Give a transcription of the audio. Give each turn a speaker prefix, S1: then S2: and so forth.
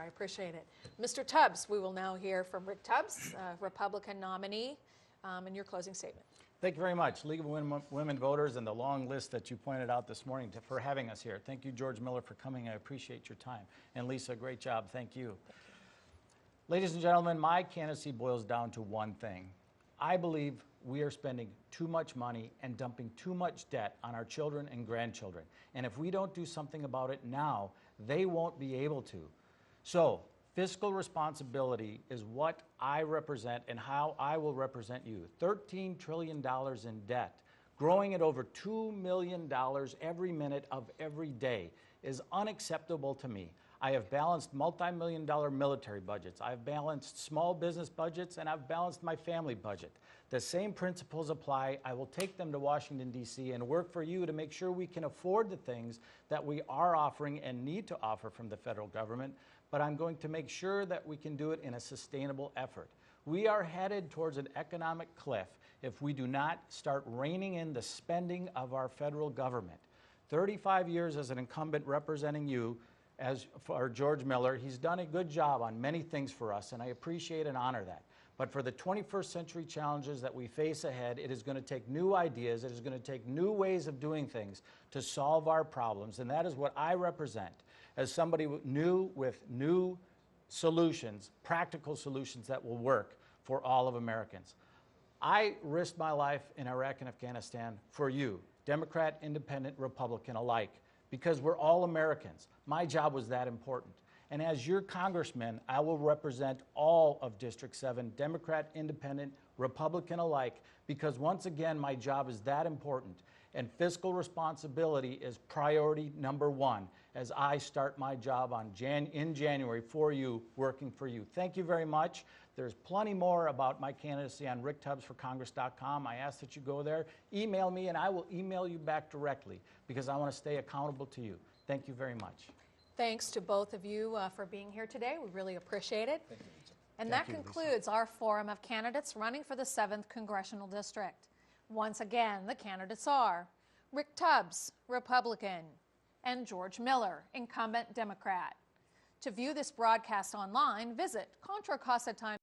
S1: I appreciate it. Mr. Tubbs, we will now hear from Rick Tubbs, Republican nominee, and your closing statement.
S2: Thank you very much, League of Women Voters, and the long list that you pointed out this morning for having us here. Thank you, George Miller, for coming. I appreciate your time. And Lisa, great job. Thank you. Ladies and gentlemen, my candidacy boils down to one thing. I believe we are spending too much money and dumping too much debt on our children and grandchildren. And if we don't do something about it now, they won't be able to. So, fiscal responsibility is what I represent and how I will represent you. $13 trillion in debt, growing at over $2 million every minute of every day is unacceptable to me. I have balanced multi-million-dollar military budgets. I've balanced small business budgets, and I've balanced my family budget. The same principles apply. I will take them to Washington, D.C. and work for you to make sure we can afford the things that we are offering and need to offer from the federal government, but I'm going to make sure that we can do it in a sustainable effort. We are headed towards an economic cliff if we do not start reining in the spending of our federal government. 35 years as an incumbent representing you, as for George Miller, he's done a good job on many things for us, and I appreciate and honor that. But for the 21st century challenges that we face ahead, it is going to take new ideas, it is going to take new ways of doing things to solve our problems, and that is what I represent as somebody new with new solutions, practical solutions that will work for all of Americans. I risked my life in Iraq and Afghanistan for you, Democrat, Independent, Republican alike, because we're all Americans. My job was that important. And as your congressman, I will represent all of District 7, Democrat, Independent, Republican alike, because once again, my job is that important. And fiscal responsibility is priority number one as I start my job in January for you, working for you. Thank you very much. There's plenty more about my candidacy on ricktubbsforcongress.com. I ask that you go there, email me, and I will email you back directly because I want to stay accountable to you. Thank you very much.
S1: Thanks to both of you for being here today. We really appreciate it.
S2: Thank you, Lisa.
S1: And that concludes our forum of candidates running for the 7th Congressional District. Once again, the candidates are Rick Tubbs, Republican, and George Miller, incumbent Democrat. To view this broadcast online, visit ContraCosta Times.